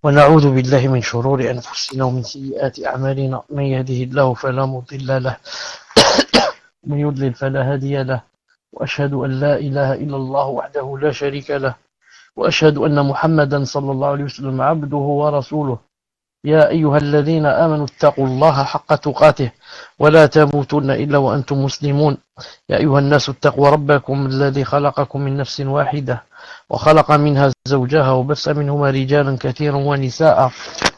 ونعوذ بالله من شرور أنفسنا ومن سيئات أعمالنا من يهده الله فلا مضل له ومن يضلل فلا هادي له وأشهد أن لا إله إلا الله وحده لا شريك له وأشهد أن محمدا صلى الله عليه وسلم عبده ورسوله يا أيها الذين آمنوا اتقوا الله حق تقاته ولا تموتن إلا وأنتم مسلمون يا أيها الناس اتقوا ربكم الذي خلقكم من نفس واحدة وخلق منها زوجها وبث منهما رجالا كثيرا ونساء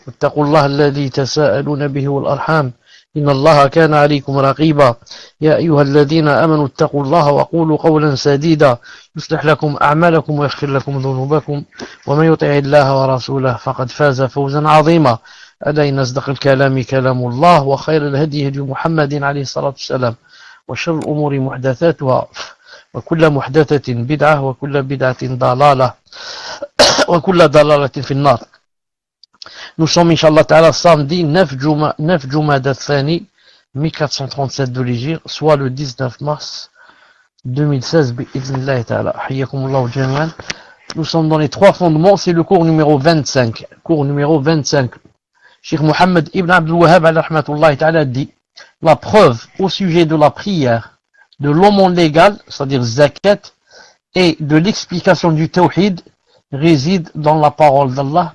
واتقوا الله الذي تساءلون به والأرحام إن الله كان عليكم رقيبا يا أيها الذين آمنوا اتقوا الله وقولوا قولا سديدا يصلح لكم أعمالكم ويغفر لكم ذنوبكم ومن يطع الله ورسوله فقد فاز فوزا عظيما ألا إن أصدق الكلام كلام الله وخير الهدي هدي محمد عليه الصلاة والسلام وشر الأمور محدثاتها وكل محدثة بدعة وكل بدعة ضلالة وكل ضلالة في النار. Nous sommes, Inch'Allah Ta'ala, samedi 9 Jumada Thani 1437 de l'Hégire, soit le 19 mars 2016. Bi'idhnillah Ta'ala. Hayyakumullah jami'an. Nous sommes dans les trois fondements, c'est le cours numéro 25. Cours numéro 25. Cheikh Mohammed Ibn Abdul Wahhab alayhi rahmatullah Ta'ala dit la preuve au sujet de la prière, de l'aumône légal, c'est-à-dire zakat, et de l'explication du tawhid réside dans la parole d'Allah.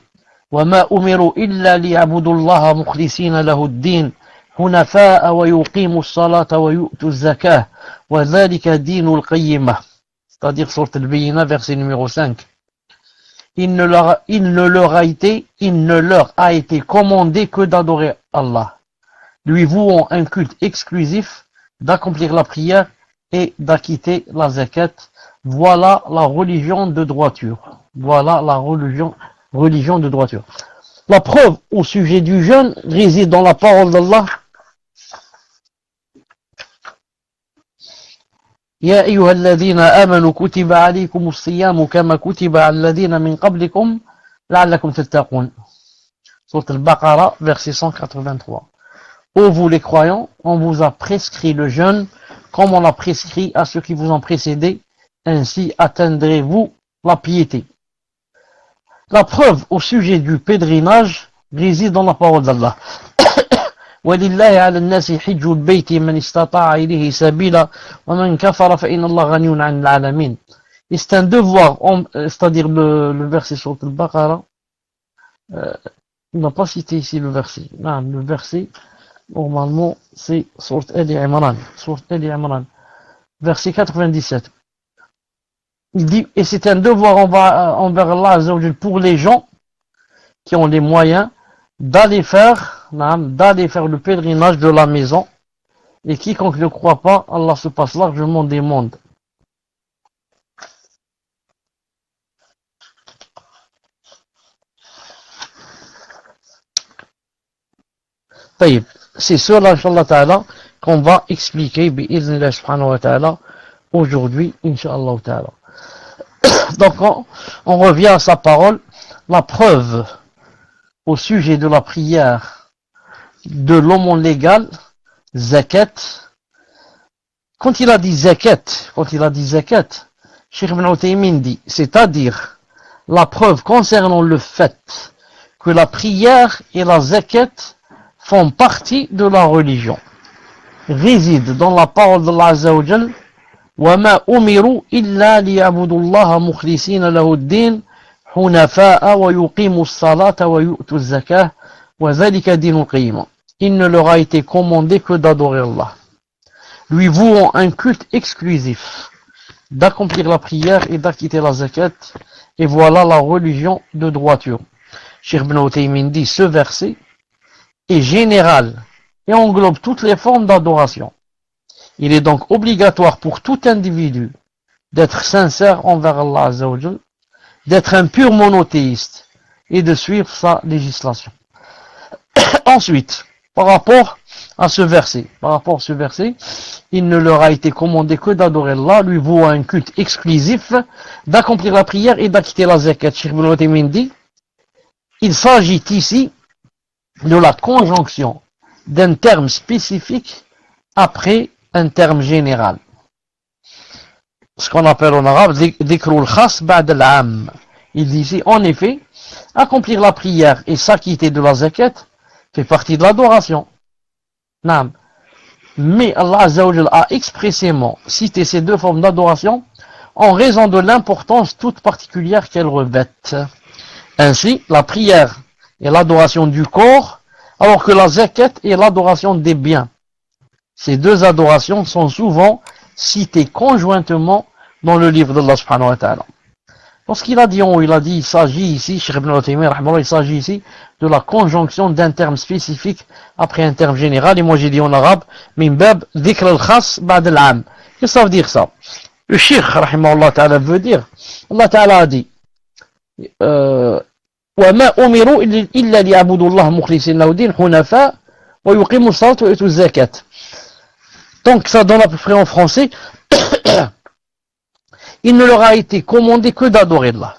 وما أمروا إلا ليعبدوا الله مخلصين له الدين حنفاء ويقيموا الصلاة ويؤتوا الزكاة وذلك دين القيمة. C'est-à-dire sourate Al-Bayyinah, verset numéro 5. Il ne leur a été commandé que d'adorer Allah, lui vouant un culte exclusif, d'accomplir la prière et d'acquitter la zakat. Voilà la religion de droiture. Voilà la religion de droiture. La preuve au sujet du jeûne réside dans la parole d'Allah. Ya ayyuha alladhina amanu kutiba alaykum as-siyamu kama kutiba ala alladhina min qablikum la'allakum tattaqun. Sourate Al-Baqarah, verset 183. Ô vous les croyants, on vous a prescrit le jeûne comme on l'a prescrit à ceux qui vous ont précédés, ainsi atteindrez-vous la piété. La preuve au sujet du pèlerinage réside dans la parole d'Allah. وَلِلَّهِ عَلَى النَّاسِ حِجُّ الْبَيْتِ مَنِ اسْتَطَاعَ إِلَيْهِ سَبِيلًا وَمَنْ كَفَرَ فَإِنَّ اللَّهَ غَنِيٌّ عَنِ الْعَالَمِينَ. Et c'est un devoir, c'est-à-dire le verset sur Al-Baqarah, on n'a pas cité ici le verset. Non, le verset, normalement, c'est sur Al-Imran. Sur Al-Imran, verset 97. Il dit, et c'est un devoir envers Allah Azza wa Jal pour les gens qui ont les moyens d'aller faire le pèlerinage de la maison, et quiconque ne croit pas, Allah se passe largement des mondes. C'est cela, Inch'Allah Ta'ala, qu'on va expliquer, bi'idhnillah subhanahu wa ta'ala, aujourd'hui, Inch'Allah Ta'ala. Donc on revient à sa parole, la preuve au sujet de la prière, de l'aumône légal, zakat. Quand il a dit zakat, Cheikh Ibn Uthaymin dit, c'est-à-dire la preuve concernant le fait que la prière et la zakat font partie de la religion, réside dans la parole d'Allah Azza wa Jal. وما أمروا إلا ليعبدوا الله مخلصين له الدين حنفاء ويقيموا الصلاة ويؤتوا الزكاة وذلك دين القيمة. Il ne leur a été commandé que d'adorer Allah, lui vouant un culte exclusif, d'accomplir la prière et d'acquitter la zakat, et voilà la religion de droiture. Cheikh Ibn Uthaymin dit, ce verset est général et englobe toutes les formes d'adoration. Il est donc obligatoire pour tout individu d'être sincère envers Allah Azza wa Jal, d'être un pur monothéiste et de suivre sa législation. Ensuite, par rapport à ce verset, il ne leur a été commandé que d'adorer Allah, lui vouant un culte exclusif, d'accomplir la prière et d'acquitter la zakat. Cheikh Ibn Uthaymin dit, il s'agit ici de la conjonction d'un terme spécifique après un terme général. Ce qu'on appelle en arabe dhikrul khas ba'd al-'am. Il dit ici, en effet, accomplir la prière et s'acquitter de la zakat fait partie de l'adoration. Naam. Mais Allah Azza wa Jalla a expressément cité ces deux formes d'adoration en raison de l'importance toute particulière qu'elles revêtent. Ainsi, la prière est l'adoration du corps, alors que la zakat est l'adoration des biens. Ces deux adorations sont souvent citées conjointement dans le livre d'Allah subhanahu wa ta'ala. Lorsqu'il a dit en haut, il a dit, il s'agit ici, Cheikh Ibn al-Taymiyyah, il s'agit ici de la conjonction d'un terme spécifique après un terme général, et moi j'ai dit en arabe, min bab dhikr al-khas ba'd al-am. Qu'est-ce que ça veut dire ça? Le Cheikh, rahimahullah ta'ala, veut dire, Allah ta'ala a dit, وَمَا أُمِرُوا إِلَّا لِيَعْبُدُوا اللَّهَ مُخْلِصِينَ لَهُ الدِّينَ حُنَفَاءَ وَيُقِيمُوا الصَّلَاةَ وَيُؤْتُوا الزَّكَاةَ. Donc ça donne à peu près en français, il ne leur a été commandé que d'adorer Allah.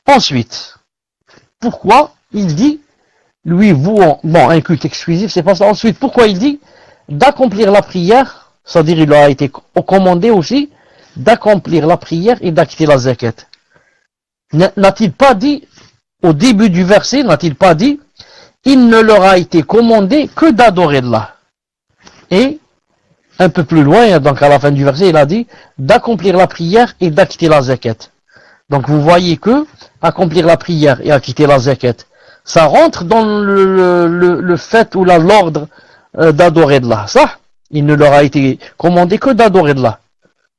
Ensuite, pourquoi il dit, lui vouant, bon, un culte exclusif, c'est pas ça. Ensuite, pourquoi il dit d'accomplir la prière, c'est-à-dire il leur a été commandé aussi d'accomplir la prière et d'acquitter la zakat. N'a-t-il pas dit, au début du verset, n'a-t-il pas dit, il ne leur a été commandé que d'adorer Allah. Et un peu plus loin, donc à la fin du verset, il a dit d'accomplir la prière et d'acquitter la zakat. Donc vous voyez que accomplir la prière et acquitter la zakat, ça rentre dans le fait ou l'ordre d'adorer Allah. Ça, il ne leur a été commandé que d'adorer Allah.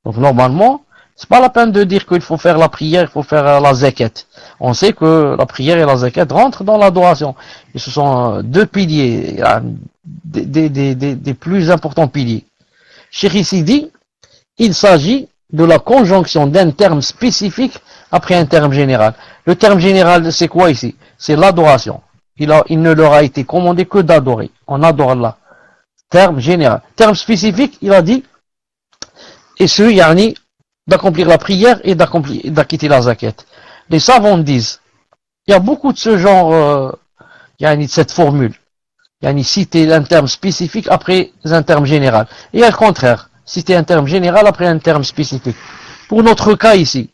Donc normalement, c'est pas la peine de dire qu'il faut faire la prière, il faut faire la zakat. On sait que la prière et la zakat rentrent dans l'adoration. Et ce sont deux piliers, des plus importants piliers. Cheikh ici dit, il s'agit de la conjonction d'un terme spécifique après un terme général. Le terme général, c'est quoi ici? C'est l'adoration. Il ne leur a été commandé que d'adorer. On adore Allah. Terme général. Terme spécifique, il a dit, et ce, yani, d'accomplir la prière et d'acquitter la zakat. Les savants disent, il y a beaucoup de ce genre, yani, de cette formule. Yani, citer un terme spécifique après un terme général. Et au contraire, citer un terme général après un terme spécifique. Pour notre cas ici,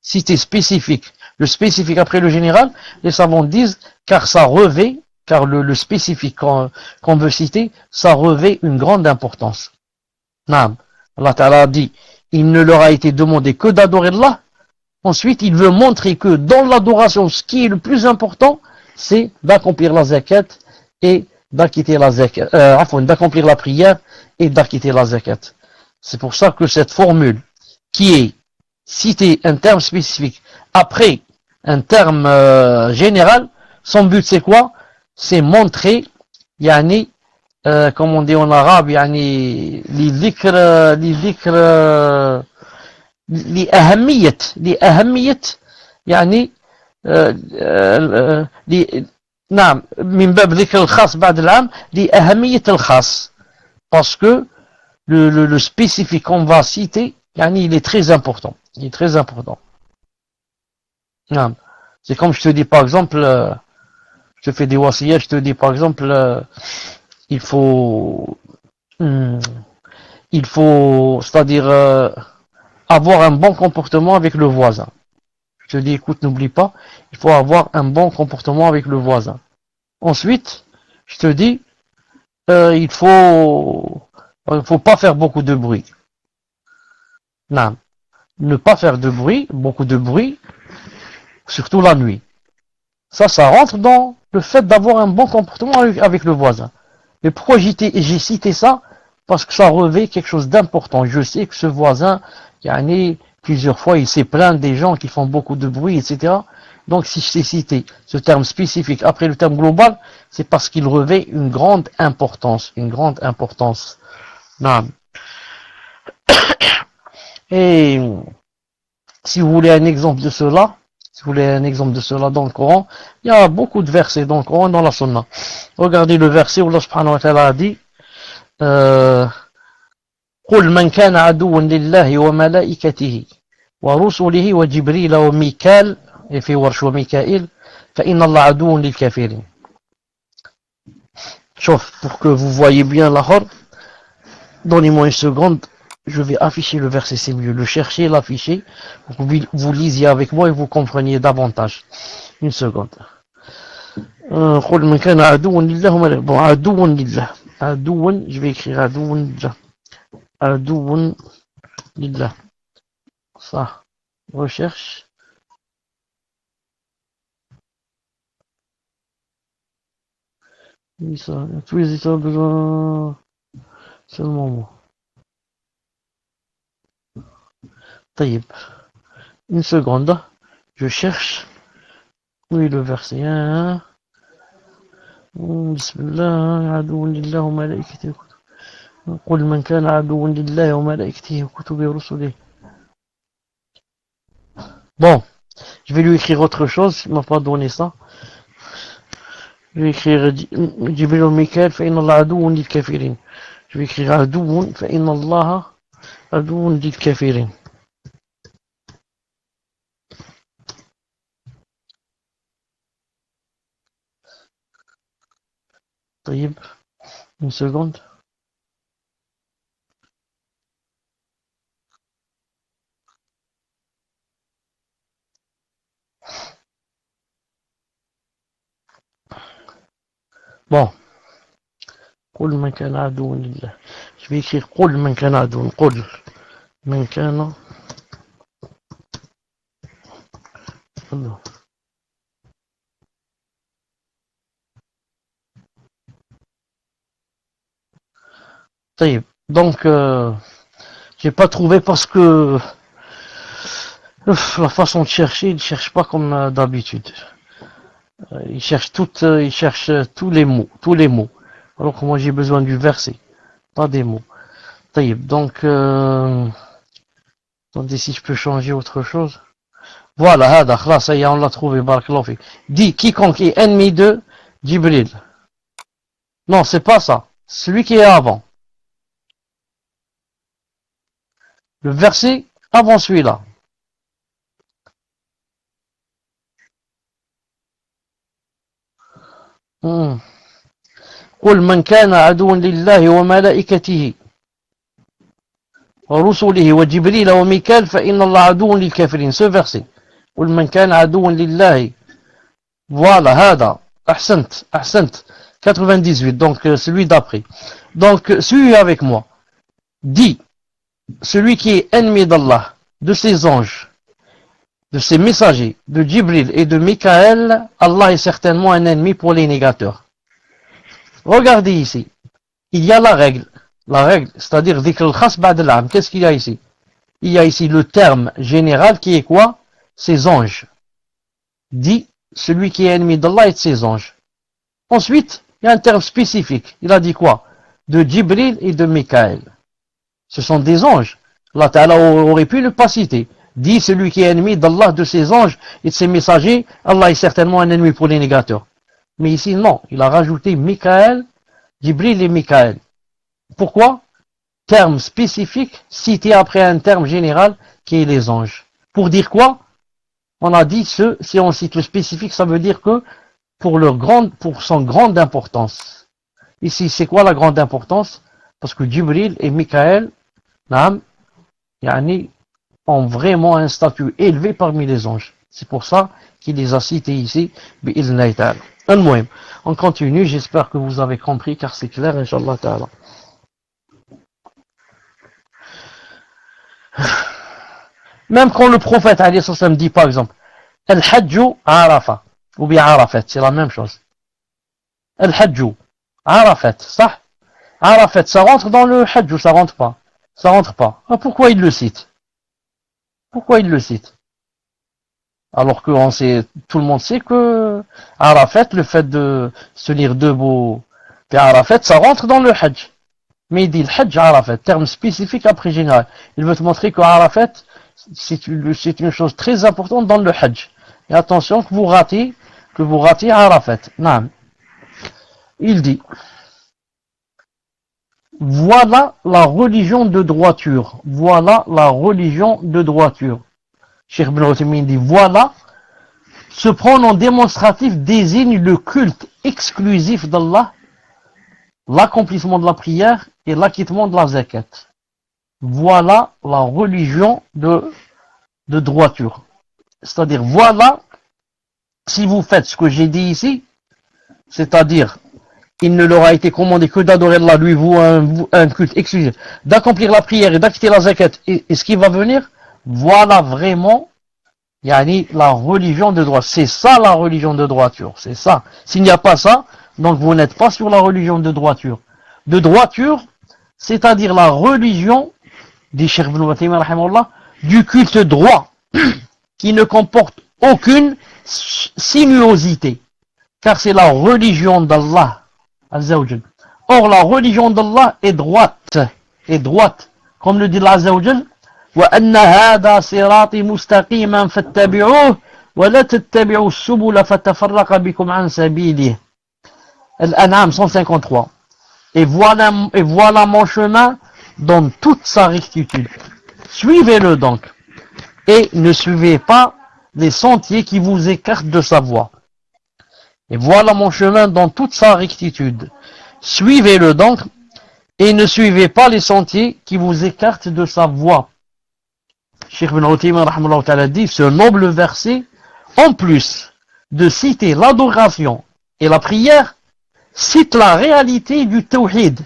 citer spécifique, le spécifique après le général, les savants disent, car ça revêt, car le spécifique qu'on veut citer, ça revêt une grande importance. Naam. Allah Ta'ala dit, il ne leur a été demandé que d'adorer Allah. Ensuite, il veut montrer que dans l'adoration, ce qui est le plus important, c'est d'accomplir la zakat et d'acquitter la zakat, d'accomplir la prière et d'acquitter la zakat. C'est pour ça que cette formule, qui est citer un terme spécifique après un terme général, son but c'est quoi? C'est montrer, yani, comme on dit en arabe, yani, لأهمية يعني نعم من باب ذكر الخاص بعد العام لأهمية الخاص, parce que le spécifique qu'on va citer, yani, il est très important. Il est très important. Non. C'est comme je te dis par exemple, je te fais des wasiyas, je te dis par exemple, il faut, c'est-à-dire avoir un bon comportement avec le voisin. Je te dis, écoute, n'oublie pas, il faut avoir un bon comportement avec le voisin. Ensuite, je te dis, il faut pas faire beaucoup de bruit. Non. Ne pas faire de bruit, beaucoup de bruit, surtout la nuit. Ça rentre dans le fait d'avoir un bon comportement avec le voisin. Mais pourquoi j'ai cité ça? Parce que ça revêt quelque chose d'important. Je sais que ce voisin, plusieurs fois, il s'est plaint des gens qui font beaucoup de bruit, etc. Donc, si je t'ai cité ce terme spécifique après le terme global, c'est parce qu'il revêt une grande importance. Une grande importance. Non. Et si vous voulez un exemple de cela, dans le Coran, il y a beaucoup de versets dans le Coran, dans la Sunna. Regardez le verset où Allah subhanahu wa ta'ala a dit قل من كان عدوا لله وملائكته ورسله وجبريل وميكال في ورش وميكائيل فإن الله عدو للكافرين. Sauf pour que vous voyez bien la horde, donnez-moi une seconde, je vais afficher le verset, c'est mieux. Le chercher, l'afficher, pour que vous lisiez avec moi et vous compreniez davantage. Une seconde. قل من كان عدوا لله bon عدوا لله عدوا je vais écrire عدوا لله عدوا لله ça recherche oui ça tous les états besoin seulement moi طيب une seconde je cherche oui le verset 1 بسم الله عدو لله وملائكته قل من كان عدوا لله وملائكته وكتبه ورسله. Bon, je vais lui écrire autre chose, il m'a pas donné ça. Je vais écrire جبريل وميكائيل فإن الله عدو للكافرين. Je vais écrire عدو فإن الله عدو للكافرين. طيب une seconde. Bon. قل من كان عدوا لله. Je vais écrire قل من كان عدوا. قل من كان طيب donc j'ai pas trouvé parce que la façon de chercher, il cherche pas comme d'habitude. Il cherche tous les mots. Alors que moi j'ai besoin du verset, pas des mots. طيب donc attendez si je peux changer autre chose. Voilà, هذا خلاص ça y est, on l'a trouvé, barakallahu fik. Dit quiconque est ennemi de Jibril. Non, c'est pas ça. Celui qui est avant. Le verset avant celui-là. قل من كان عدوا لله وملائكته ورسله وجبريل وميكال فإن الله عدو للكافرين. Ce verset. قل من كان عدوا لله. Voilà, هذا. أحسنت. 98, donc celui d'après. Donc, celui avec moi. Dit, celui qui est ennemi d'Allah, de ses anges, de ses messagers, de Jibril et de Mikaël, Allah est certainement un ennemi pour les négateurs. Regardez ici, il y a la règle, c'est-à-dire dhikr al-khas ba'd al-'am. Qu'est-ce qu'il y a ici? Il y a ici le terme général qui est quoi? Ses anges. Dit, celui qui est ennemi d'Allah et de ses anges. Ensuite, il y a un terme spécifique. Il a dit quoi? De Jibril et de Mikaël. Ce sont des anges. Allah Ta'ala aurait pu ne pas citer. Dit celui qui est ennemi d'Allah, de ses anges et de ses messagers, Allah est certainement un ennemi pour les négateurs. Mais ici, non. Il a rajouté Mikaël, Jibril et Mikaël. Pourquoi? Terme spécifique cité après un terme général qui est les anges. Pour dire quoi? On a dit si on cite le spécifique, ça veut dire que pour son grande importance. Ici, c'est quoi la grande importance? Parce que Jibril et Mikaël, ont vraiment un statut élevé parmi les anges. C'est pour ça qu'il les a cités ici. On continue, j'espère que vous avez compris, car c'est clair, Inch'Allah Ta'ala. Même quand le prophète alayhi sallam dit par exemple Al-Hajju Arafa ou bien Arafat, c'est la même chose. Al-Hajju Arafat, ça Arafat, ça rentre dans le Hajj ou ça rentre pas? Ça rentre pas. Ah, pourquoi il le cite? Alors que tout le monde sait que Arafat, le fait de se lire debout, puis Arafat, ça rentre dans le Hajj. Mais il dit le Hajj Arafat, terme spécifique après général. Il veut te montrer que Arafat, c'est une chose très importante dans le Hajj. Et attention que vous ratez Arafat. Non. Il dit, voilà la religion de droiture. Voilà la religion de droiture. Cheikh Ibn Uthaymin dit, voilà, ce pronom démonstratif désigne le culte exclusif d'Allah, l'accomplissement de la prière et l'acquittement de la zakat. voilà la religion de droiture. C'est-à-dire, voilà, si vous faites ce que j'ai dit ici, c'est-à-dire, il ne leur a été commandé que d'adorer Allah, lui, vous, un culte exclusif, d'accomplir la prière et d'acquitter la zakat, et ce qui va venir, voilà vraiment, yani, la religion de droit. C'est ça la religion de droiture, c'est ça. S'il n'y a pas ça, donc vous n'êtes pas sur la religion de droiture. De droiture, c'est-à-dire la religion, dit Cheikh Ibn Uthaymin, du culte droit, qui ne comporte aucune sinuosité, car c'est la religion d'Allah. Or, la religion d'Allah est droite, comme le dit Allah Azza wa Jal, وَأَنَّ هَذَا صِرَاطِي مُسْتَقِيمًا فَاتَّبِعُوهُ وَلَا تَتَّبِعُوا السُّبُلَ فَتَفَرَّقَ بِكُمْ عَنْ سَبِيلِهِ. Al-An'am 153. Et voilà mon chemin dans toute sa rectitude. Suivez-le donc, et ne suivez pas les sentiers qui vous écartent de sa voie. Et voilà mon chemin dans toute sa rectitude. Suivez-le donc, et ne suivez pas les sentiers qui vous écartent de sa voie. Cheikh Ibn Uthaymin dit, ce noble verset, en plus de citer l'adoration et la prière, cite la réalité du tawhid,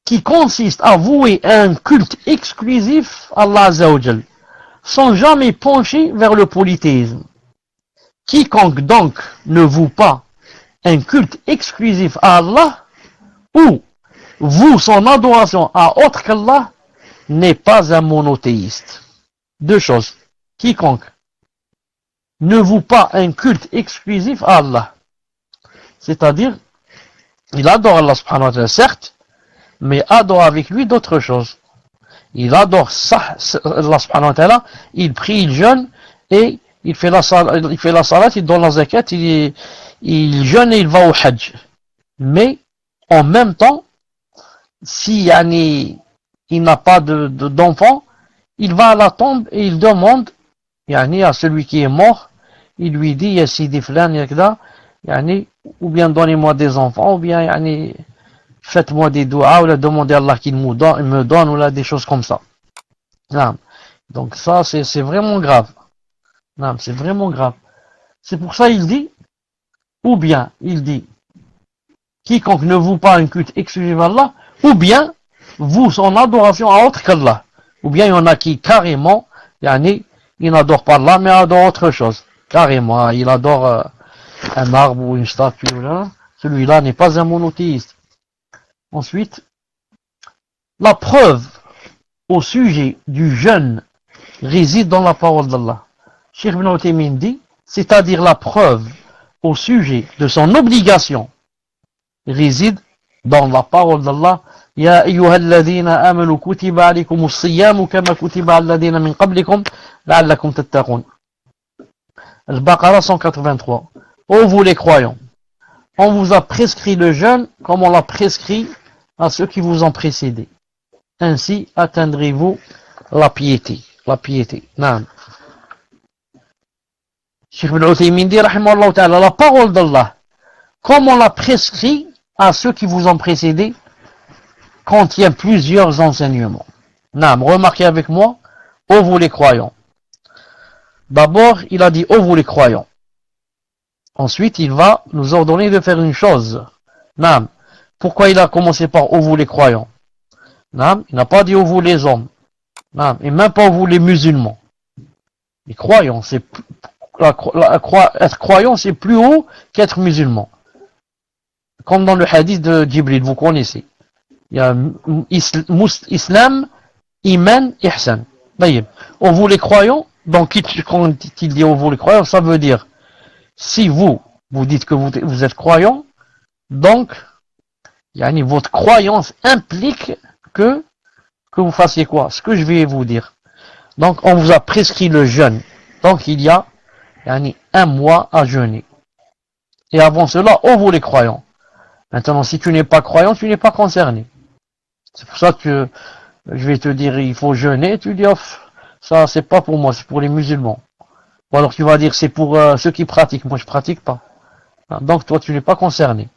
qui consiste à vouer un culte exclusif à Allah Azza wa Jal, sans jamais pencher vers le polythéisme. Quiconque donc ne voue pas un culte exclusif à Allah, ou voue son adoration à autre qu'Allah, n'est pas un monothéiste. Deux choses. Quiconque ne voue pas un culte exclusif à Allah, c'est-à-dire, il adore Allah subhanahu wa ta'ala, certes, mais adore avec lui d'autres choses. Il adore Allah subhanahu wa ta'ala, il prie, il jeûne, et il fait la salat, il donne la zakat, il jeûne et il va au hajj. Mais, en même temps, si il n'a pas d'enfant, il va à la tombe et il demande à celui qui est mort, il lui dit, ya sidi flan, yakda, ou bien donnez-moi des enfants, ou bien faites-moi des doigts, ou demandez à Allah qu'il me donne, ou là, des choses comme ça. Donc ça, c'est vraiment grave. C'est vraiment grave. C'est pour ça il dit, ou bien il dit, quiconque ne voue pas un culte exclusif à Allah, ou bien voue son adoration à autre qu'Allah. Ou bien il y en a qui carrément, il n'adore pas Allah, mais adore autre chose. Carrément, il adore un arbre ou une statue. Celui-là n'est pas un monothéiste. Ensuite, la preuve au sujet du jeûne réside dans la parole d'Allah. Cheikh Ibn Uthaymin dit, c'est-à-dire la preuve au sujet de son obligation réside dans la parole d'Allah. Ya ayyuhalladhina amanu kutiba alaykumus siyamu kama kutiba alladhina min qablikum la'allakum tattaqun. Al-Baqarah 183. Ô vous les croyants, on vous a prescrit le jeûne comme on l'a prescrit à ceux qui vous ont précédés. Ainsi atteindrez-vous la piété. La piété. Naam. Cheikh Ibn Uthaymin dit, rahimahullah ta'ala, la parole d'Allah, comme on l'a prescrit à ceux qui vous ont précédés, contient plusieurs enseignements. Naam, remarquez avec moi, ô vous les croyants. D'abord, il a dit, ô vous les croyants. Ensuite, il va nous ordonner de faire une chose. Naam. Pourquoi il a commencé par ô vous les croyants? Naam. Il n'a pas dit ô vous les hommes. Naam. Et même pas ô vous les musulmans. Les croyants, être croyant, c'est plus haut qu'être musulman. Comme dans le hadith de Jibril, vous connaissez. Il y a Islam, Iman, Ihsan. D'ailleurs, ô vous les croyants, donc quand il dit ô vous les croyants, ça veut dire, si vous dites que vous êtes croyant, donc, votre croyance implique que vous fassiez quoi? Ce que je vais vous dire. Donc, on vous a prescrit le jeûne. Donc, il y a un mois à jeûner. Et avant cela, ô vous les croyants. Maintenant, si tu n'es pas croyant, tu n'es pas concerné. C'est pour ça que je vais te dire, il faut jeûner. Tu dis, ça, c'est pas pour moi, c'est pour les musulmans. Ou alors tu vas dire, c'est pour ceux qui pratiquent. Moi, je pratique pas. Donc, toi, tu n'es pas concerné.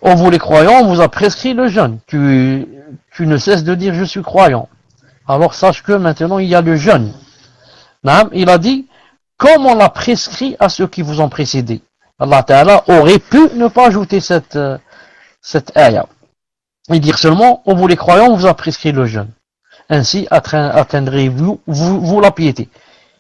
Ô vous les croyants, on vous a prescrit le jeûne. Tu ne cesses de dire, je suis croyant. alors sache que maintenant il y a le jeûne. Il a dit, comme on l'a prescrit à ceux qui vous ont précédé. Allah Ta'ala aurait pu ne pas ajouter cette ayah. Et dire seulement, on vous les croyants, on vous a prescrit le jeûne. Ainsi atteindrez-vous la piété.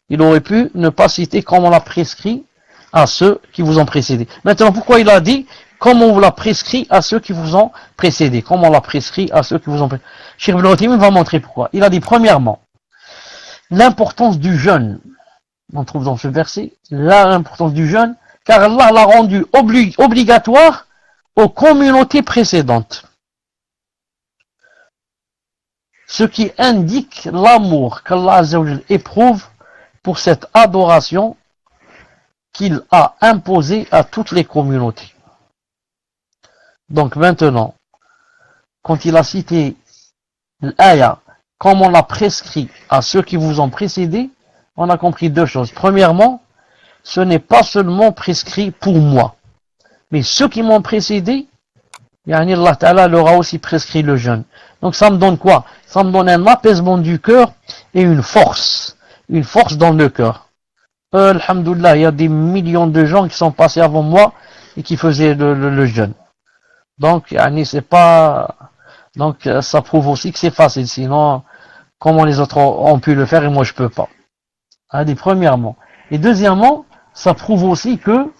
Il aurait pu ne pas citer comme on l'a prescrit à ceux qui vous ont précédé. Maintenant, pourquoi il a dit comme on vous l'a prescrit à ceux qui vous ont précédé? Comme on l'a prescrit à ceux qui vous ont précédé. Cheikh Ibn Uthaymin va montrer pourquoi. Il a dit premièrement, l'importance du jeûne. On trouve dans ce verset l'importance du jeûne, car Allah l'a rendu obligatoire aux communautés précédentes. Ce qui indique l'amour qu'Allah Azza wa Jal éprouve pour cette adoration qu'il a imposée à toutes les communautés. Donc maintenant, quand il a cité l'ayah, comme on l'a prescrit à ceux qui vous ont précédé, on a compris deux choses. Premièrement, ce n'est pas seulement prescrit pour moi, mais ceux qui m'ont précédé, Allah Ta'ala leur a aussi prescrit le jeûne. Donc ça me donne quoi? Ça me donne un apaisement du cœur et une force dans le cœur. Alhamdoulilah, il y a des millions de gens qui sont passés avant moi et qui faisaient le jeûne. Donc, c'est pas, donc ça prouve aussi que c'est facile. Sinon, comment les autres ont pu le faire et moi je peux pas. Premièrement. Et deuxièmement, ça prouve aussi que,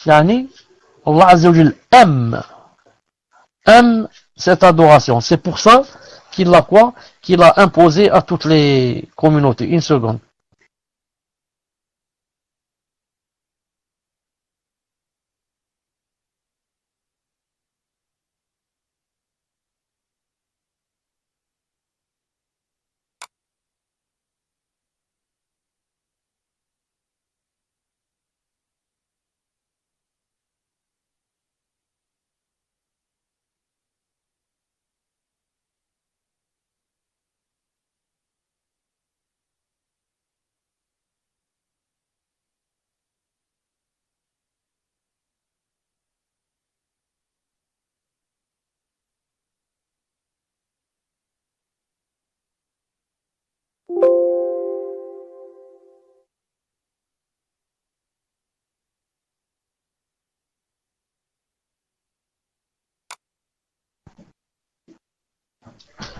Allah Azza wa Jal aime cette adoration. C'est pour ça qu'il l'a quoi? Qu'il a imposé à toutes les communautés. Une seconde.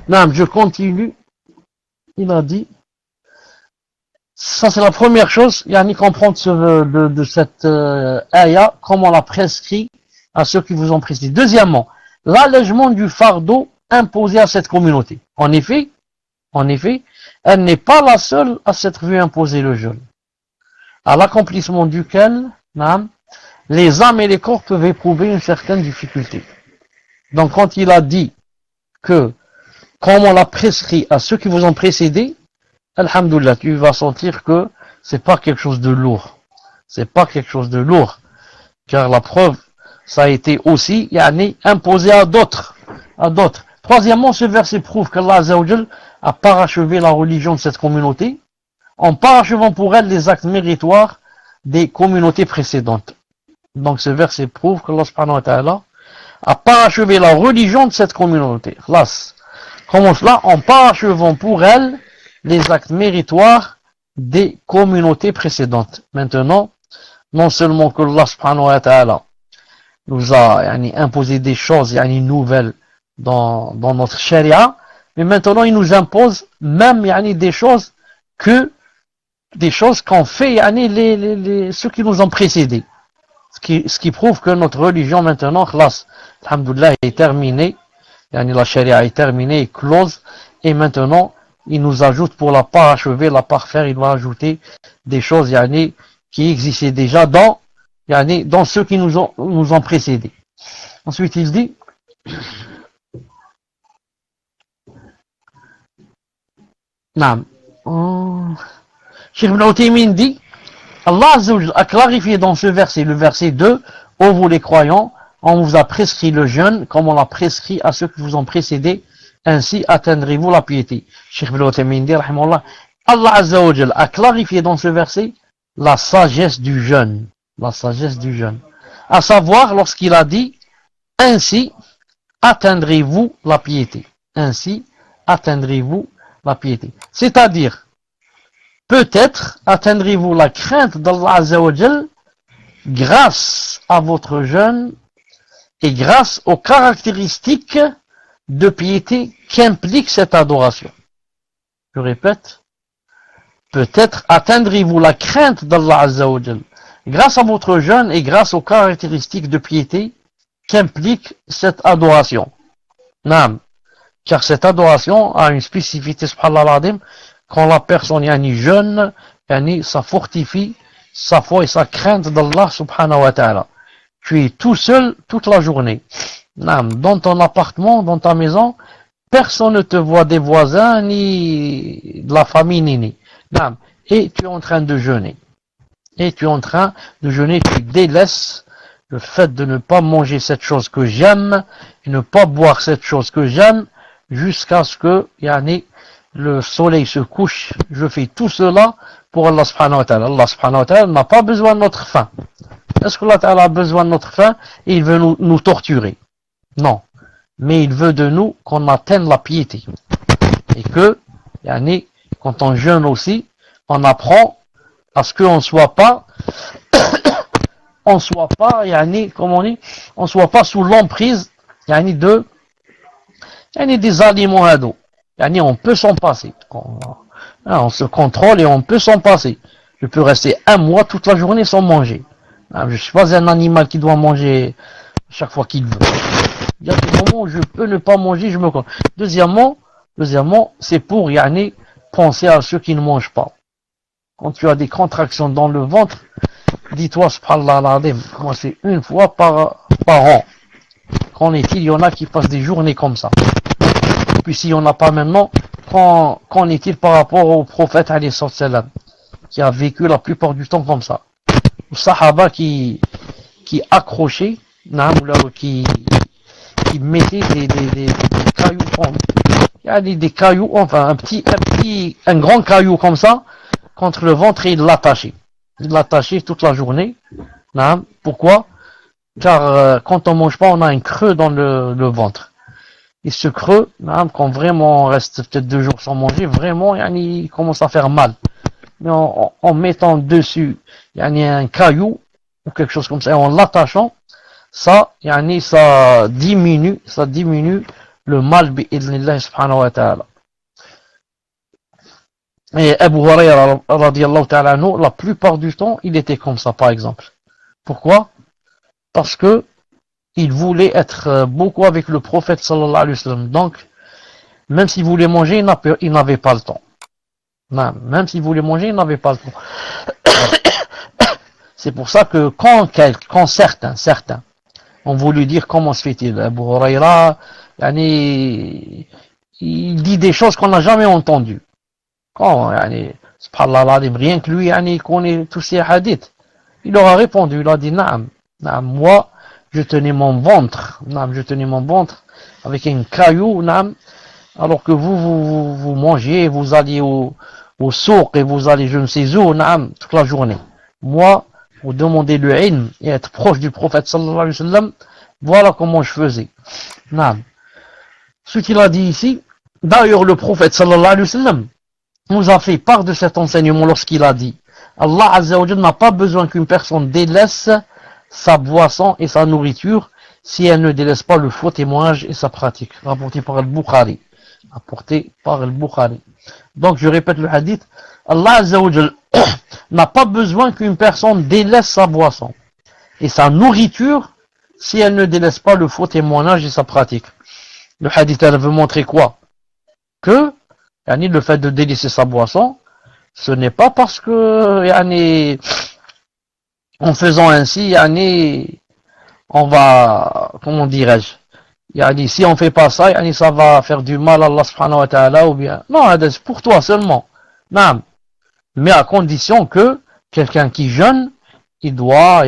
Non, je continue. Il a dit, ça c'est la première chose, comprendre de cette ayah, comme on l'a prescrit à ceux qui vous ont précédé. Deuxièmement, l'allègement du fardeau imposé à cette communauté. En effet, elle n'est pas la seule à s'être vue imposer le jeûne, à l'accomplissement duquel les âmes et les corps peuvent éprouver une certaine difficulté. Donc quand il a dit que comme on l'a prescrit à ceux qui vous ont précédé, alhamdoulilah, tu vas sentir que c'est pas quelque chose de lourd. C'est pas quelque chose de lourd. Car la preuve, ça a été aussi, imposé à d'autres. Troisièmement, ce verset prouve qu'Allah Azza wa Jal a parachevé la religion de cette communauté, en parachevant pour elle les actes méritoires des communautés précédentes. Donc ce verset prouve qu'Allah subhanahu wa ta'ala a parachevé la religion de cette communauté. Comment cela? En parachevant pour elle les actes méritoires des communautés précédentes. Maintenant, non seulement que Allah subhanahu wa ta'ala nous a imposé des choses nouvelles dans notre charia, mais maintenant il nous impose même des choses qu'ont fait ceux qui nous ont précédés. Ce qui prouve que notre religion maintenant, alhamdoulilah, est terminée. La charia est terminée, est close, et maintenant, il nous ajoute pour la parachever, la parfaire, il va ajouter des choses, qui existaient déjà dans ceux qui nous ont précédés. Ensuite, il dit, Cheikh Ibn Uthaymin dit, Allah Azza wa Jal a clarifié dans ce verset, le verset 2, ô vous les croyants, on vous a prescrit le jeûne comme on l'a prescrit à ceux qui vous ont précédé, ainsi atteindrez-vous la piété. Cheikh Ibn Uthaymin dit, rahimahullah, Allah Azza wa Jal a clarifié dans ce verset la sagesse du jeûne. La sagesse du jeûne. À savoir, lorsqu'il a dit, ainsi atteindrez-vous la piété. Ainsi atteindrez-vous la piété. C'est-à-dire, peut-être atteindrez-vous la crainte d'Allah Azza wa Jal grâce à votre jeûne et grâce aux caractéristiques de piété qu'implique cette adoration. Je répète, peut-être atteindrez-vous la crainte d'Allah Azza wa Jal grâce à votre jeûne et grâce aux caractéristiques de piété qu'implique cette adoration. Naam. Car cette adoration a une spécificité, subhanallah al-azim, quand la personne yani jeûne, yani ça fortifie sa foi et sa crainte d'Allah subhanahu wa ta'ala. Tu es tout seul toute la journée. Naam. Dans ton appartement, dans ta maison, personne ne te voit des voisins, ni de la famille, ni. Naam. Et tu es en train de jeûner. Tu délaisses le fait de ne pas manger cette chose que j'aime, et ne pas boire cette chose que j'aime, jusqu'à ce que, le soleil se couche. Je fais tout cela pour Allah subhanahu wa ta'ala. Allah subhanahu wa ta'ala n'a pas besoin de notre faim. Est-ce que Allah ta'ala a besoin de notre faim et il veut nous torturer? Non. Mais il veut de nous qu'on atteigne la piété. Et que, quand on jeûne aussi, on apprend à ce qu'on soit pas, on soit pas sous l'emprise, des aliments à dos. On peut s'en passer. On se contrôle et on peut s'en passer. Je peux rester un mois toute la journée sans manger. Je ne suis pas un animal qui doit manger chaque fois qu'il veut. Il y a des moments où je peux ne pas manger, je me contrôle. Deuxièmement, c'est pour penser à ceux qui ne mangent pas. Quand tu as des contractions dans le ventre, dis-toi, subhanallah al-azim, moi c'est une fois par an. Qu'en est-il? Il y en a qui passent des journées comme ça. Puis s'il n'y en a pas maintenant, qu'en est-il par rapport au prophète alayhi salam, qui a vécu la plupart du temps comme ça? Le sahaba qui accrochait, qui mettait des cailloux, des cailloux, enfin un grand caillou comme ça, contre le ventre et il l'attachait. Il l'attachait toute la journée. Pourquoi? Car quand on mange pas, on a un creux dans le ventre. Et ce creux, quand vraiment on reste peut-être 2 jours sans manger, vraiment, il commence à faire mal. Mais en mettant dessus, un caillou, ou quelque chose comme ça, et en l'attachant, ça diminue le mal, bi'idhnillah subhanahu wa ta'ala. Et Abu Hurayra, radiyallahu ta'ala anhu, la plupart du temps, il était comme ça, par exemple. Pourquoi? Parce que il voulait être beaucoup avec le prophète sallallahu alayhi wa sallam. Donc, même s'il voulait manger, il n'avait pas le temps. Non, même s'il voulait manger, il n'avait pas le temps. C'est pour ça que quand certains ont voulu dire comment se fait-il, Abu Hurayra, il dit des choses qu'on n'a jamais entendues. Subhanallah, rien que lui, il connaît tous ces hadiths. Il leur a répondu, il a dit, naam, moi, je tenais mon ventre avec un caillou, alors que vous mangez, vous allez au souk et vous allez je ne sais où, toute la journée. Moi, vous demandez le ilm et être proche du prophète sallallahu alayhi wa sallam, voilà comment je faisais. Ce qu'il a dit ici, d'ailleurs le prophète sallallahu alayhi wa sallam nous a fait part de cet enseignement lorsqu'il a dit, Allah Azza wa Jalla n'a pas besoin qu'une personne délaisse sa boisson et sa nourriture si elle ne délaisse pas le faux témoignage et sa pratique. Rapporté par Al-Bukhari. Donc je répète le hadith. Allah Azza wa Jalla n'a pas besoin qu'une personne délaisse sa boisson et sa nourriture si elle ne délaisse pas le faux témoignage et sa pratique. Le hadith, elle veut montrer quoi? Que le fait de délaisser sa boisson, ce n'est pas parce que en faisant ainsi, on va, comment dirais-je, si on fait pas ça, ça va faire du mal à Allah subhanahu wa ta'ala, ou bien, non, c'est pour toi seulement. Non. Mais à condition que quelqu'un qui jeûne, il doit,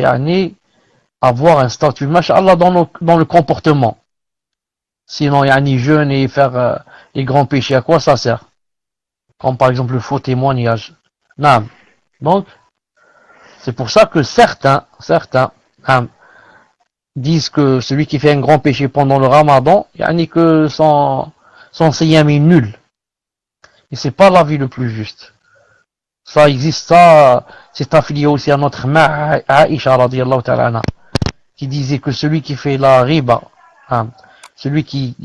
avoir un statut, masha'Allah, dans le comportement. Sinon, jeûne et faire les grands péchés, à quoi ça sert? Comme par exemple le faux témoignage. Non. Donc, c'est pour ça que certains disent que celui qui fait un grand péché pendant le Ramadan, que son siyam est nul. Et c'est pas l'avis le plus juste. Ça existe, ça, c'est affilié aussi à notre mère Aïcha radiyallahu ta'ala anha, qui disait que celui qui fait la riba, hein, celui qui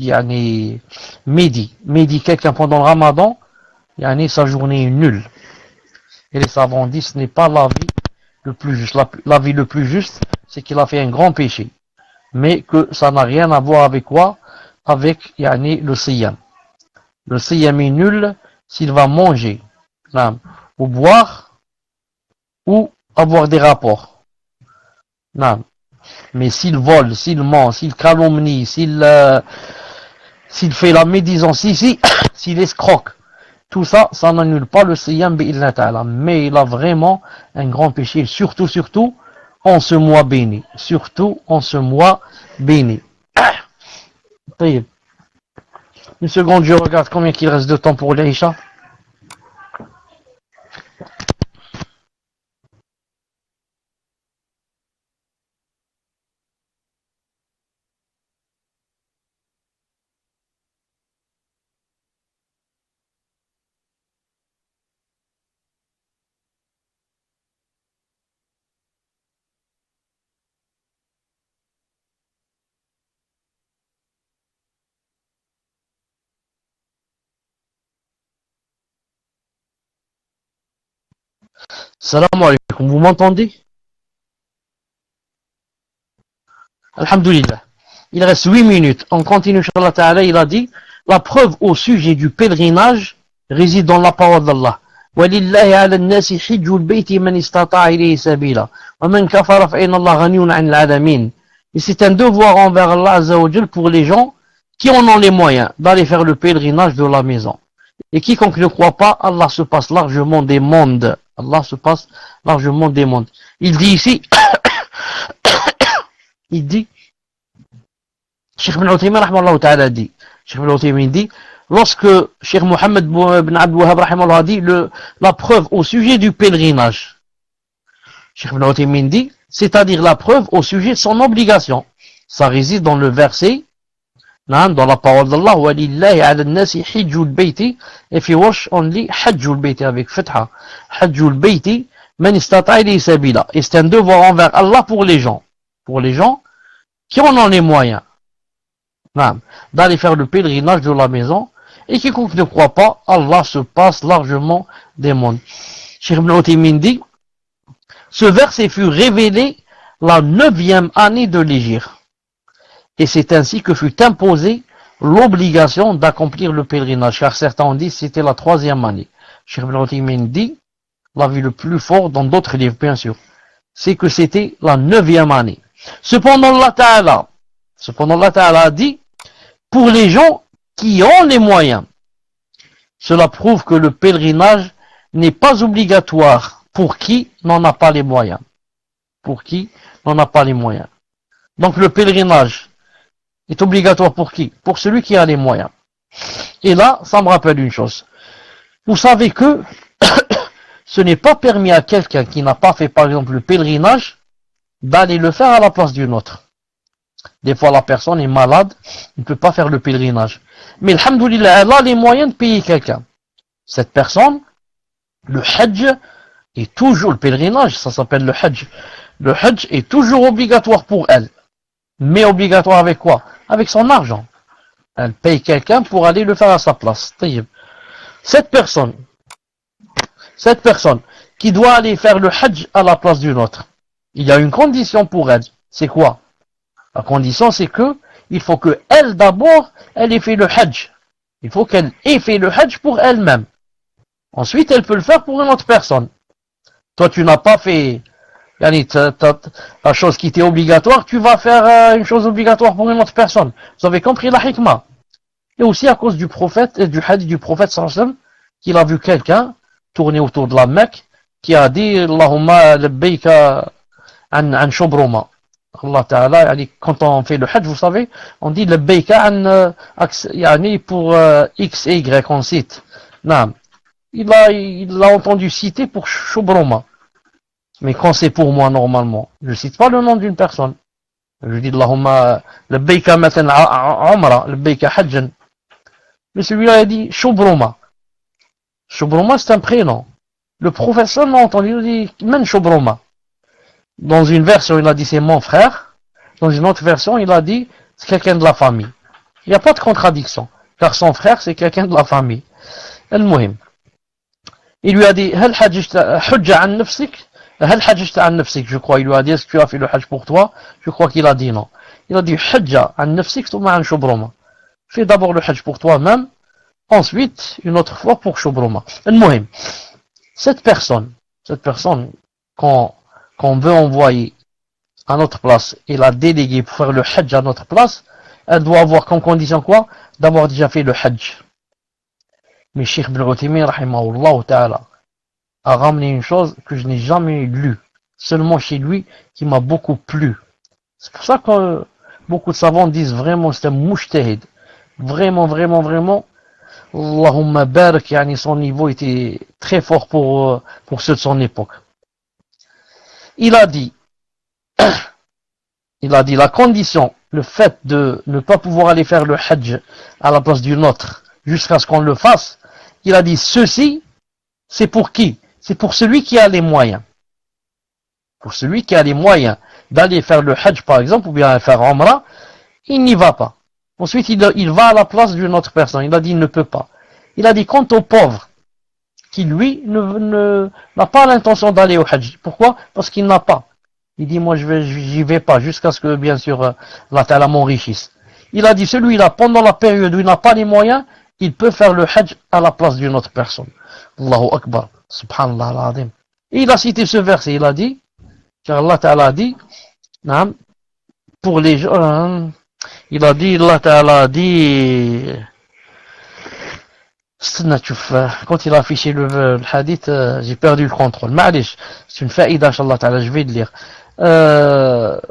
médit quelqu'un pendant le ramadan, sa journée est nulle. Et les savants disent ce n'est pas l'avis le plus juste. L'avis le plus juste, c'est qu'il a fait un grand péché. Mais que ça n'a rien à voir avec quoi? Avec le siyam. Le siyam est nul s'il va manger, hein, ou boire, ou avoir des rapports. Non. Mais s'il vole, s'il ment, s'il calomnie, s'il fait la médisance ici, s'il escroque, tout ça, ça n'annule pas le siyam bi'illah ta'ala. Mais il a vraiment un grand péché, surtout en ce mois béni. Surtout en ce mois béni. Une seconde, je regarde combien il reste de temps pour l'Aïcha. Salam alaikum, vous m'entendez? Alhamdulillah. Il reste 8 minutes. On continue, Inch'Allah Ta'ala. Il a dit, la preuve au sujet du pèlerinage réside dans la parole d'Allah. وَلِلَّهِ عَلَى النَّاسِ حِجُّ الْبَيْتِ مَنِ اسْتَطَاعَ إِلَيْهِ سَبِيلًا وَمَنْ كَفَرَ فَإِنَّ اللَّهَ غَنِيٌّ عَنِ الْعَالَمِينَ. Et c'est un devoir envers Allah Azza wa Jal pour les gens qui en ont les moyens d'aller faire le pèlerinage de la maison. Et quiconque ne croit pas, Allah se passe largement des mondes. Allah se passe largement des mondes. Il dit ici, il dit, Cheikh Ibn Uthaymin rahmallahu ta'ala dit, Cheikh Ibn Uthaymin dit, lorsque Cheikh Mohammed ibn Abd Wahhab rahmallahu dit la preuve au sujet du pèlerinage, Cheikh Ibn Uthaymin dit, c'est-à-dire la preuve au sujet de son obligation. Ça réside dans le verset, dans la parole d'Allah, وَلِلَّهِ عَلَى النَّاسِ حِجُّ الْبَيْتِ, if you watch only حَجُّ الْبَيْتِ avec fatha, حَجُّ الْبَيْتِ مَنِ اسْتَطَاعَ إِلَيْهِ سَبِيلًا. Et c'est un devoir envers Allah pour les gens qui en ont les moyens d'aller faire le pèlerinage de la maison, et quiconque ne croit pas, Allah se passe largement des mondes. Cheikh Ibn Uthaymin dit, ce verset fut révélé la 9e année de l'Hégire, et c'est ainsi que fut imposée l'obligation d'accomplir le pèlerinage, car certains ont dit que c'était la 3e année. Cheikh Ibn Uthaymin dit, l'avis le plus fort dans d'autres livres bien sûr, c'est que c'était la 9e année. Cependant Allah Ta'ala a dit, pour les gens qui ont les moyens, cela prouve que le pèlerinage n'est pas obligatoire pour qui n'en a pas les moyens. Pour qui n'en a pas les moyens. Donc le pèlerinage est obligatoire pour qui? Pour celui qui a les moyens. Et là, ça me rappelle une chose. Vous savez que ce n'est pas permis à quelqu'un qui n'a pas fait par exemple le pèlerinage d'aller le faire à la place d'une autre. Des fois la personne est malade, il ne peut pas faire le pèlerinage. Mais alhamdoulilah, elle a les moyens de payer quelqu'un. Cette personne, le hajj est toujours, le pèlerinage, ça s'appelle le hajj. Le hajj est toujours obligatoire pour elle. Mais obligatoire avec quoi? Avec son argent. Elle paye quelqu'un pour aller le faire à sa place. Cette personne qui doit aller faire le hajj à la place d'une autre, il y a une condition pour elle. C'est quoi? La condition, c'est que il faut que elle d'abord, elle ait fait le hajj. Il faut qu'elle ait fait le hajj pour elle-même. Ensuite, elle peut le faire pour une autre personne. Toi, tu n'as pas fait la chose qui était obligatoire, tu vas faire une chose obligatoire pour une autre personne. Vous avez compris la hikmah? Et aussi à cause du prophète et du hadith du prophète sallallahu alayhi wa sallam, qu'il a vu quelqu'un tourner autour de la Mecque qui a dit Allahumma labbayka an shubruma. Allah Ta'ala, quand on fait le hajj, vous savez, on dit labbayka an pour X et Y, on cite. Non. Il a entendu citer pour shubruma. Mais quand c'est pour moi normalement, je cite pas le nom d'une personne. Je dis Allahumma labbayka matan umra, labbayka hajjan. Mais celui-là a dit shubruma. Shubruma, c'est un prénom. Le professeur m'a entendu, il dit, Men Shubruma. Dans une version, il a dit, c'est mon frère. Dans une autre version, il a dit, c'est quelqu'un de la famille. Il n'y a pas de contradiction. Car son frère, c'est quelqu'un de la famille. المهم. Il lui a dit, هل حججت حج عن نفسك هل حججت عن نفسك, je crois. Il lui a dit, est-ce que tu as fait le hajj pour toi? Je crois qu'il a dit non. Il a dit, حج عن نفسك ثم عن شبرمة. Fais d'abord le hajj pour toi-même, ensuite, une autre fois pour Shubruma. المهم, cette personne qu'on veut envoyer à notre place et la déléguer pour faire le hajj à notre place, elle doit avoir comme condition quoi? D'avoir déjà fait le hajj. Mais Cheikh Ibn Uthaymin, rahimahullah ta'ala, a ramené une chose que je n'ai jamais lue, seulement chez lui, qui m'a beaucoup plu. C'est pour ça que beaucoup de savants disent vraiment c'est un mujtahid. Vraiment, vraiment, vraiment, Allahumma barak, yani son niveau était très fort pour ceux de son époque. Il a dit la condition, le fait de ne pas pouvoir aller faire le hajj à la place d'une autre jusqu'à ce qu'on le fasse, il a dit ceci, c'est pour qui? C'est pour celui qui a les moyens. Pour celui qui a les moyens d'aller faire le hajj par exemple, ou bien faire Umrah, il n'y va pas. Ensuite, il va à la place d'une autre personne. Il a dit il ne peut pas. Il a dit quant au pauvre, qui lui n'a pas l'intention d'aller au hajj. Pourquoi? Parce qu'il n'a pas. Il dit moi j'y vais pas jusqu'à ce que bien sûr Allah Ta'ala m'enrichisse. Il a dit celui-là pendant la période où il n'a pas les moyens, il peut faire le hajj à la place d'une autre personne. Allahu Akbar. Subhanallah al-Azim. Et il a cité ce verset, il a dit, car Allah Ta'ala a dit, pour les gens, il a dit, Allah Ta'ala a dit, quand il a affiché le hadith, j'ai perdu le contrôle. Ma'alish, c'est une faïda, Inch'Allah Ta'ala, je vais le lire. Allah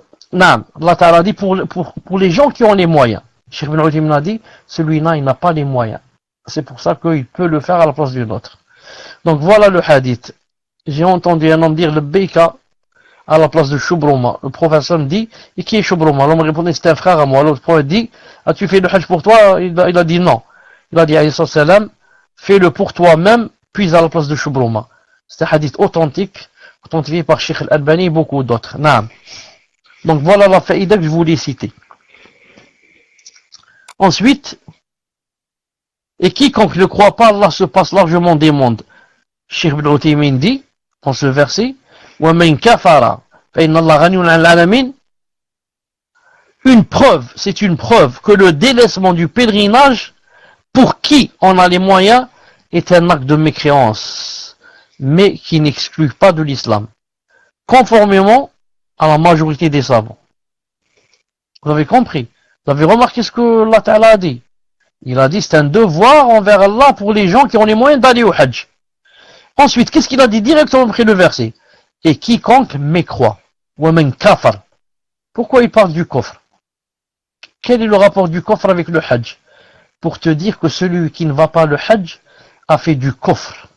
Ta'ala dit pour les gens qui ont les moyens. Cheikh Ibn Uthaymin a dit, celui-là, il n'a pas les moyens. C'est pour ça qu'il peut le faire à la place d'une autre. Donc voilà le hadith. J'ai entendu un homme dire le Beika à la place de Shubruma. Le professeur me dit, et qui est Shubruma? L'homme répondait, c'est un frère à moi. L'autre prophète dit, as-tu fait le hajj pour toi? Il a dit non. Il a dit, alayhi salam, fais-le pour toi-même, puis à la place de Shubruma. C'est un hadith authentique, authentifié par Sheikh Al-Albani et beaucoup d'autres. Naam. Donc voilà la faïda que je voulais citer. Ensuite, et quiconque ne croit pas, Allah se passe largement des mondes. Cheikh Ibn Uthaymin dit, dans ce verset, وَمَنْ كَفَرَ فَإِنَّ اللَّهَ غَنِيٌّ عَنِ الْعَالَمِينَ. Une preuve, c'est une preuve que le délaissement du pèlerinage, pour qui on a les moyens, est un acte de mécréance, mais qui n'exclut pas de l'islam, conformément à la majorité des savants. Vous avez compris? Vous avez remarqué ce que Allah Ta'ala a dit? Il a dit c'est un devoir envers Allah pour les gens qui ont les moyens d'aller au hajj. Ensuite, qu'est-ce qu'il a dit directement après le verset? Et quiconque mécroit. وَمَنْ كَفَرَ. Pourquoi il parle du coffre? Quel est le rapport du coffre avec le hajj? Pour te dire que celui qui ne va pas le hajj a fait du coffre.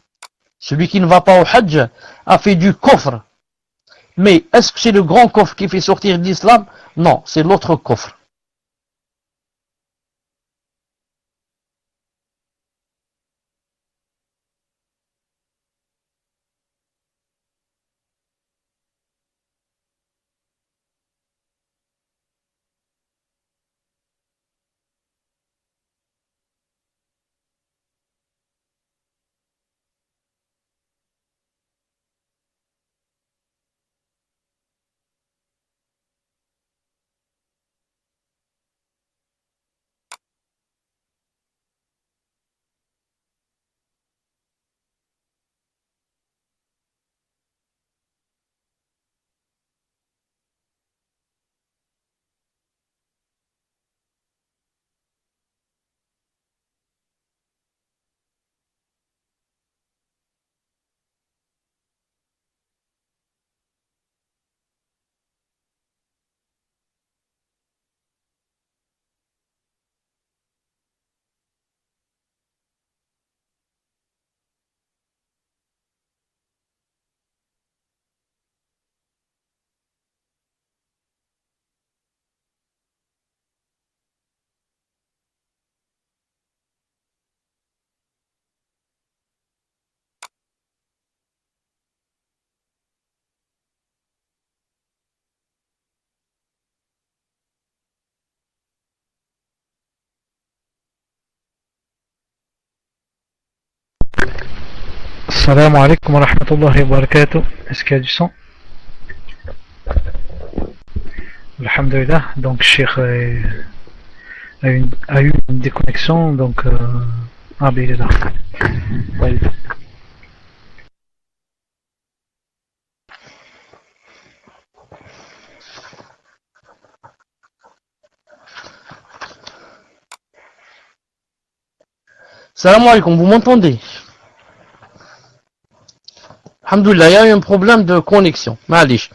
Celui qui ne va pas au hajj a fait du coffre. Mais est-ce que c'est le grand coffre qui fait sortir de l'islam? Non, c'est l'autre coffre. Salam alaikum wa rahmatullahi wa barakatuh. Est-ce qu'il y a du son? Alhamdulillah. Donc, Cheikh a eu une déconnexion. Donc, ah, ben il est là. Ouais. Salam alaikum, vous m'entendez? Alhamdoulilah, il y a eu un problème de connexion. Malish.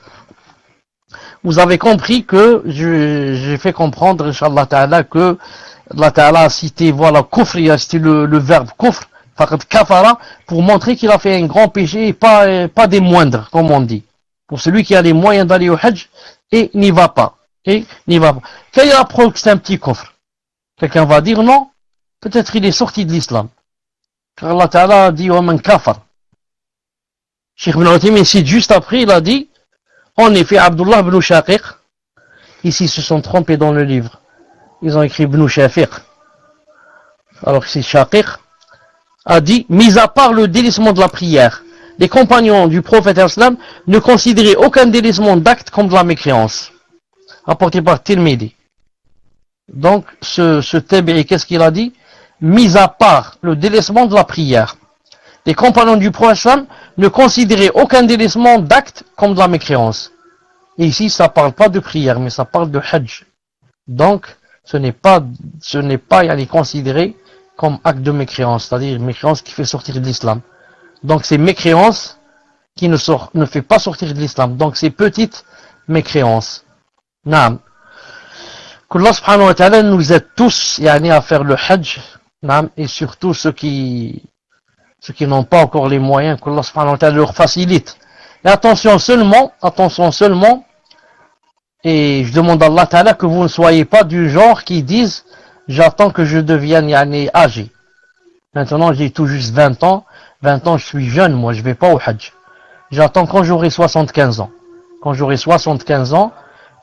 Vous avez compris que j'ai fait comprendre, Inch'Allah Ta'ala, que Allah Ta'ala a cité, voilà, kufr, il a cité le verbe kufr, faqad kafara, pour montrer qu'il a fait un grand péché et pas des moindres, comme on dit. Pour celui qui a les moyens d'aller au Hajj et n'y va pas. Quelle est la preuve que c'est un petit kufr? Quelqu'un va dire non, peut-être il est sorti de l'islam. Car Allah Ta'ala a dit, wa man kafar. Cheikh Ibn Uthaymin cite juste après, il a dit, en effet, Abdullah ibn Shaqiq, ici ils se sont trompés dans le livre. Ils ont écrit ibn Shafiq. Alors que c'est Shaqiq, a dit, mis à part le délaissement de la prière, les compagnons du prophète islam ne considéraient aucun délaissement d'acte comme de la mécréance. Rapporté par Tirmidhi. Donc, ce Tabi'i, qu'est-ce qu'il a dit? Mis à part le délaissement de la prière, les compagnons du prophète islam ne considéraient aucun délaissement d'acte comme de la mécréance. Et ici, ça parle pas de prière, mais ça parle de Hajj. Donc, ce n'est pas considéré comme acte de mécréance, c'est-à-dire une mécréance qui fait sortir de l'islam. Donc, c'est mécréance qui ne fait pas sortir de l'islam. Donc, c'est petite mécréance. Naam. Qu'Allah subhanahu wa ta'ala nous aide tous à faire le Hajj. Naam. Et surtout ceux qui n'ont pas encore les moyens, qu'Allah subhanahu wa ta'ala leur facilite. Et attention seulement, et je demande à Allah ta'ala que vous ne soyez pas du genre qui disent, j'attends que je devienne âgé. Maintenant j'ai tout juste 20 ans, je suis jeune, moi je vais pas au Hajj. J'attends quand j'aurai 75 ans. Quand j'aurai 75 ans,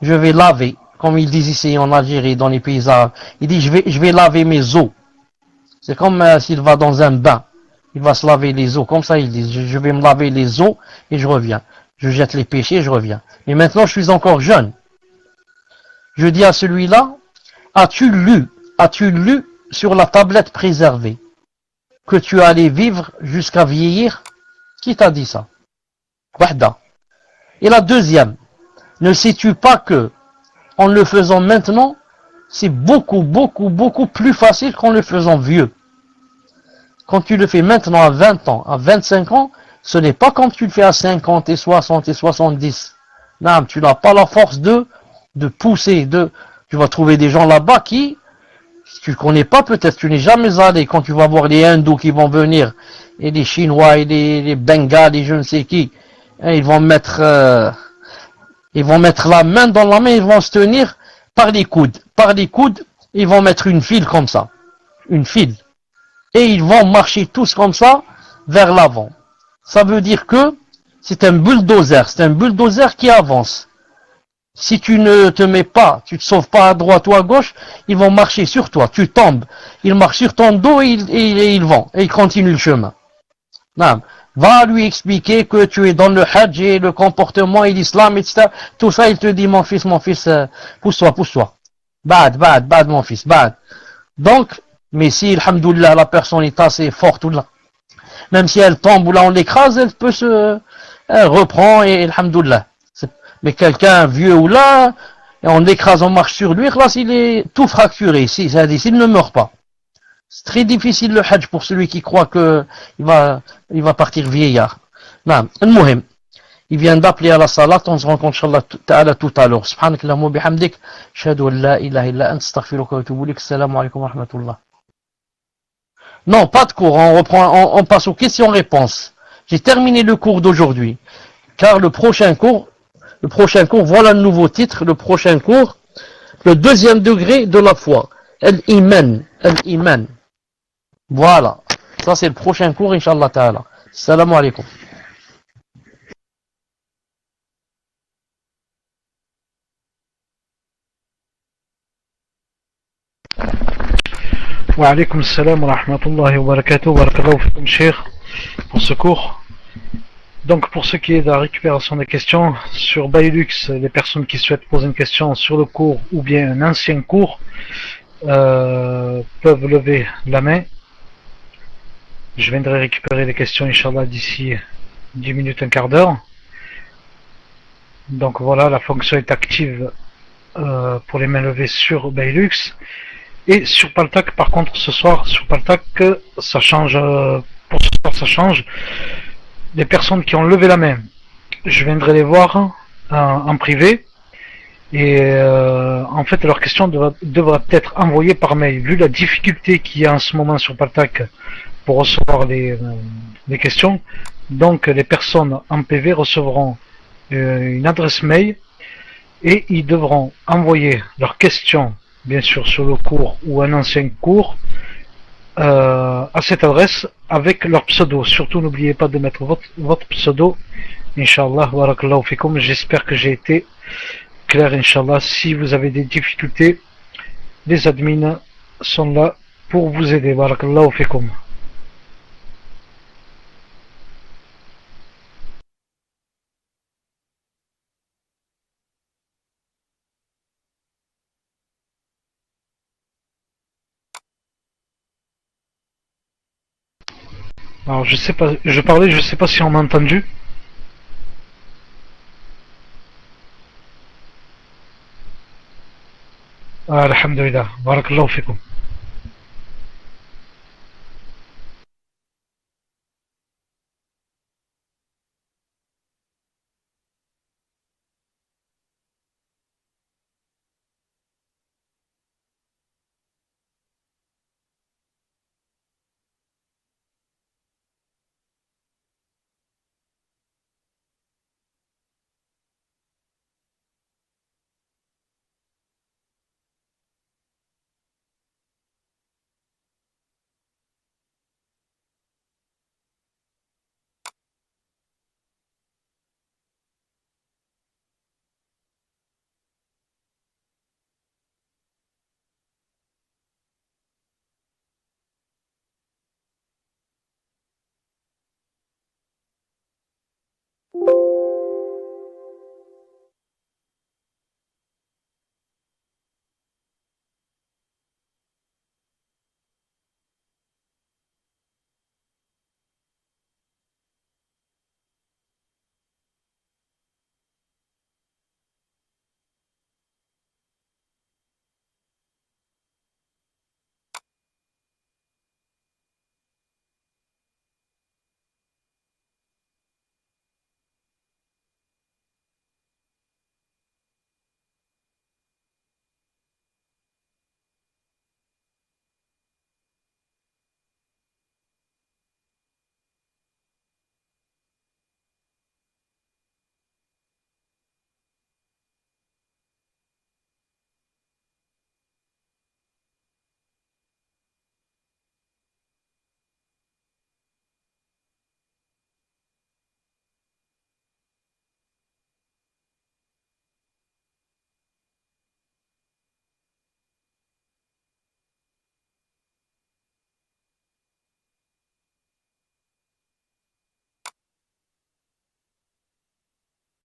je vais laver, comme ils disent ici en Algérie, dans les pays arabes. Il dit, je vais laver mes os. C'est comme s'il va dans un bain. Il va se laver les os, comme ça ils disent, je vais me laver les os et je reviens. Je jette les péchés et je reviens. Mais maintenant je suis encore jeune. Je dis à celui-là, as-tu lu sur la tablette préservée que tu allais vivre jusqu'à vieillir? Qui t'a dit ça? Wahda. Et la deuxième, ne sais-tu pas que, en le faisant maintenant, c'est beaucoup plus facile qu'en le faisant vieux. Quand tu le fais maintenant à 20 ans, à 25 ans, ce n'est pas comme tu le fais à 50 et 60 et 70. Non, tu n'as pas la force de pousser, tu vas trouver des gens là-bas qui, tu connais pas peut-être, tu n'es jamais allé, quand tu vas voir les hindous qui vont venir, et les chinois, et les bengales, et je ne sais qui, et ils vont mettre la main dans la main, ils vont se tenir par les coudes, ils vont mettre une file comme ça, une file. Et ils vont marcher tous comme ça vers l'avant. Ça veut dire que c'est un bulldozer qui avance. Si tu ne te mets pas, tu te sauves pas à droite ou à gauche, ils vont marcher sur toi, tu tombes. Ils marchent sur ton dos et ils continuent le chemin. Non. Va lui expliquer que tu es dans le Hajj et le comportement et l'islam, etc. Tout ça, il te dit, mon fils, pousse-toi. Bad, mon fils, bad. Donc, mais si, alhamdoulilah, la personne est assez forte, ou là, même si elle tombe ou là on l'écrase, elle reprend et alhamdoulilah. Mais quelqu'un vieux ou là, et on l'écrase, on marche sur lui, là, s'il est tout fracturé, s'il ne meurt pas. C'est très difficile le Hajj pour celui qui croit que il va partir vieillard. Non, al-muhim. Il vient d'appeler à la salat, on se rencontre Inch'Allah ta'ala tout à l'heure. Subhanakallahumma bihamdik, ashhadu an la ilaha illa anta astaghfiruka wa atubu ilaik. Assalamu alaykum wa rahmatullah. Non, pas de cours, on passe aux questions-réponses. J'ai terminé le cours d'aujourd'hui. Car le prochain cours, voilà le nouveau titre, le prochain cours, le deuxième degré de la foi. Al-Iman. Voilà. Ça c'est le prochain cours, Inch'Allah ta'ala. Assalamu alaikum. Wa alaykum salam wa rahmatullahi wa barakatuh. Barakallahu fikum, Cheikh. pour ce cours. Donc pour ce qui est de la récupération des questions, sur Bailux, les personnes qui souhaitent poser une question sur le cours ou bien un ancien cours peuvent lever la main. Je viendrai récupérer les questions, Inch'Allah, d'ici 10 minutes, un quart d'heure. Donc voilà, la fonction est active pour les mains levées sur Bailux. Et sur Paltalk, par contre, ce soir, sur Paltalk, ça change. Pour ce soir, ça change. Les personnes qui ont levé la main, je viendrai les voir en privé. Et en fait, leur question devra être envoyée par mail. Vu la difficulté qu'il y a en ce moment sur Paltalk pour recevoir les questions, donc les personnes en PV recevront une adresse mail et ils devront envoyer leurs questions, bien sûr sur le cours ou un ancien cours, à cette adresse avec leur pseudo. Surtout n'oubliez pas de mettre votre pseudo. Inch'Allah, barakallahu fikum. J'espère que j'ai été clair, Inch'Allah. Si vous avez des difficultés, les admins sont là pour vous aider. Barakallahu fikum. Alors je sais pas, je parlais, je sais pas si on m'a entendu. Ah, alhamdulillah, barakallahu fikum.